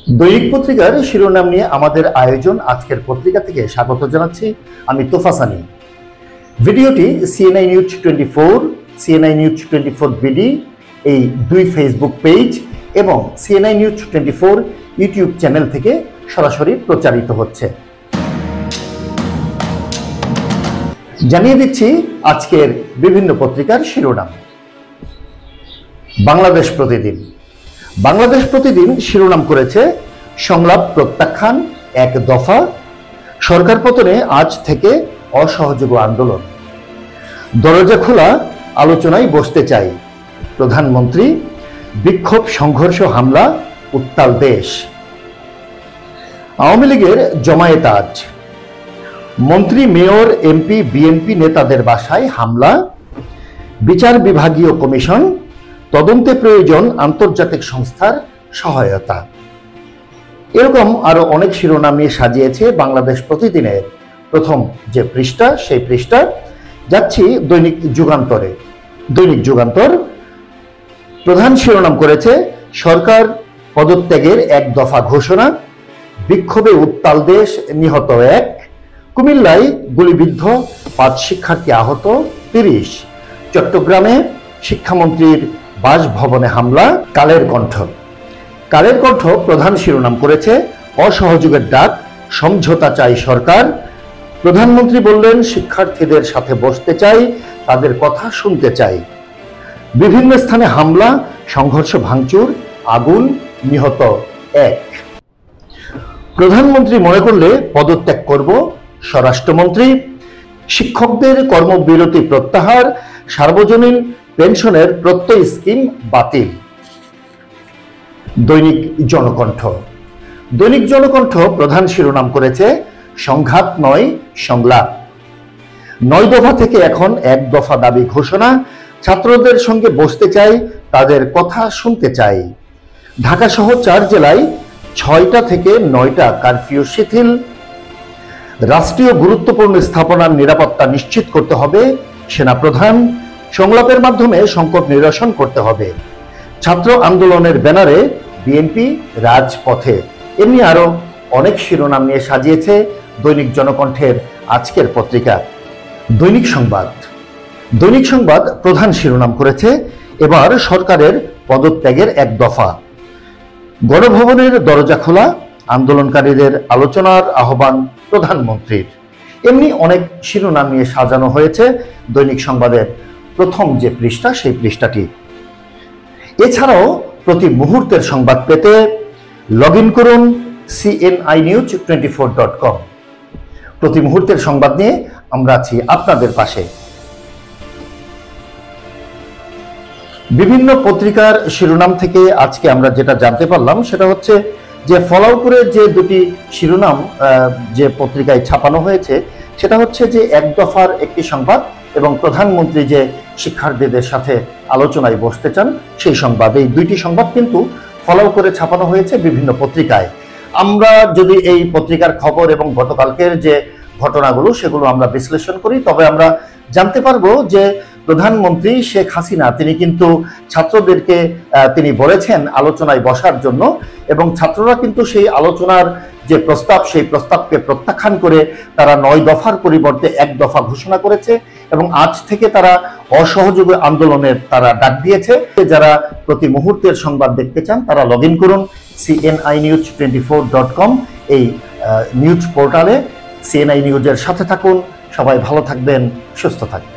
দৈনিক পত্রিকার শিরোনাম নিয়ে আমাদের আয়োজন আজকের পত্রিকা থেকে স্বাগত জানাচ্ছি আমি তোফাসানি। ভিডিওটি CNI news 24, CNI news 24 BD এই দুই ফেসবুক পেজ এবং সিএনআই নিউজ 24 ইউটিউব চ্যানেল থেকে সরাসরি প্রচারিত হচ্ছে। জানিয়ে দিচ্ছি আজকের বিভিন্ন পত্রিকার শিরোনাম। বাংলাদেশ প্রতিদিন। বাংলাদেশ প্রতিদিন শিরোনাম করেছে সংলাপ প্রত্যাখ্যান এক দফা, সরকার পতনে আজ থেকে অসহযোগ আন্দোলন, দরজা খোলা আলোচনায় বসতে চাই প্রধানমন্ত্রী, বিক্ষোভ সংঘর্ষ হামলা উত্তাল দেশ। আওয়ামী লীগের জমায়েত আজ, মন্ত্রী মেয়র এমপি বিএনপি নেতাদের বাসায় হামলা, বিচার বিভাগীয় কমিশন তদন্তে প্রয়োজন আন্তর্জাতিক সংস্থার সহায়তা। এরকম আরো অনেক শিরোনাম নিয়ে সাজিয়েছে বাংলাদেশ প্রতিদিনের প্রথম যে পৃষ্ঠা, সেই পৃষ্ঠা। যাচ্ছি দৈনিক যুগান্তরে। দৈনিক যুগান্তর প্রধান শিরোনাম করেছে সরকার পদত্যাগের এক দফা ঘোষণা, বিক্ষোভে উত্তাল দেশ, নিহত এক, কুমিল্লায় গুলিবিদ্ধ 5 শিক্ষার্থী আহত 30, চট্টগ্রামে শিক্ষামন্ত্রীর বাসভবনে হামলা। কালের কণ্ঠ। কালের কণ্ঠ প্রধান শিরোনাম করেছে অসহযোগের ডাক, সমঝোতা চাই সরকার, প্রধানমন্ত্রী বললেন শিক্ষার্থীদের সাথে বসতে চাই, তাদের কথা শুনতে চাই। বিভিন্ন স্থানে হামলা, সংঘর্ষ, ভাঙচুর, আগুন, নিহত 1। প্রধানমন্ত্রী মনে করলে পদত্যাগ করব, স্বরাষ্ট্রমন্ত্রী। শিক্ষকদের কর্মবিরতি প্রত্যাহার, সার্বজনীন পেনশনের প্রত্যয় স্কিম বাতিল। দৈনিক জনকণ্ঠ। দৈনিক জনকণ্ঠ প্রধান শিরোনাম করেছে সংঘাত নয় সংলাপ, 9 দফা থেকে এখন 1 দফা দাবি ঘোষণা, ছাত্রদের সঙ্গে বসতে চাই, তাদের কথা শুনতে চাই। ঢাকা সহ 4 জেলায় 6টা থেকে 9টা কারফিউ শিথিল। রাষ্ট্রীয় গুরুত্বপূর্ণ স্থাপনার নিরাপত্তা নিশ্চিত করতে হবে সেনাপ্রধান, সংলাপের মাধ্যমে সংকট নিরসন করতে হবে। ছাত্র আন্দোলনের ব্যানারে বিএনপি রাজপথে। এমনি আরো অনেক শিরোনাম নিয়ে সাজিয়েছে দৈনিক জনকণ্ঠের আজকের পত্রিকা। দৈনিক সংবাদ। দৈনিক সংবাদ প্রধান শিরোনাম করেছে এবার সরকারের পদত্যাগের এক দফা, গণভবনের দরজা খোলা, আন্দোলনকারীদের আলোচনার আহ্বান প্রধানমন্ত্রীর। এমনি অনেক শিরোনাম নিয়ে সাজানো হয়েছে দৈনিক সংবাদের প্রথম যে পৃষ্ঠা, সেই পৃষ্ঠাটি। এছাড়াও প্রতি মুহূর্তের সংবাদ পেতে লগ ইন করুন cninews24.com। প্রতি মুহূর্তের সংবাদ নিয়ে আমরা আছি আপনাদের পাশে। বিভিন্ন পত্রিকার শিরোনাম থেকে আজকে আমরা যেটা জানতে পারলাম সেটা হচ্ছে যে ফলাও করে যে দুটি শিরোনাম যে পত্রিকায় ছাপানো হয়েছে সেটা হচ্ছে যে 1 দফার একটি সংবাদ এবং প্রধানমন্ত্রী যে শিক্ষার্থীদের সাথে আলোচনায় বসতে চান সেই সংবাদ। এই দুইটি সংবাদ কিন্তু ফলাও করে ছাপানো হয়েছে বিভিন্ন পত্রিকায়। আমরা যদি এই পত্রিকার খবর এবং গতকালকের যে ঘটনাগুলো সেগুলো আমরা বিশ্লেষণ করি, তবে আমরা জানতে পারবো যে প্রধানমন্ত্রী শেখ হাসিনা তিনি কিন্তু ছাত্রদেরকে তিনি বলেছেন আলোচনায় বসার জন্য, এবং ছাত্ররা কিন্তু সেই আলোচনার যে প্রস্তাব সেই প্রস্তাবকে প্রত্যাখ্যান করে তারা 9 দফার পরিবর্তে 1 দফা ঘোষণা করেছে এবং আজ থেকে তারা অসহযোগ আন্দোলনের তারা ডাক দিয়েছে। যারা প্রতি মুহূর্তের সংবাদ দেখতে চান তারা লগ ইন করুন cninews24.com এই নিউজ পোর্টালে। সিএনআই নিউজের সাথে থাকুন। সবাই ভালো থাকবেন, সুস্থ থাকবেন।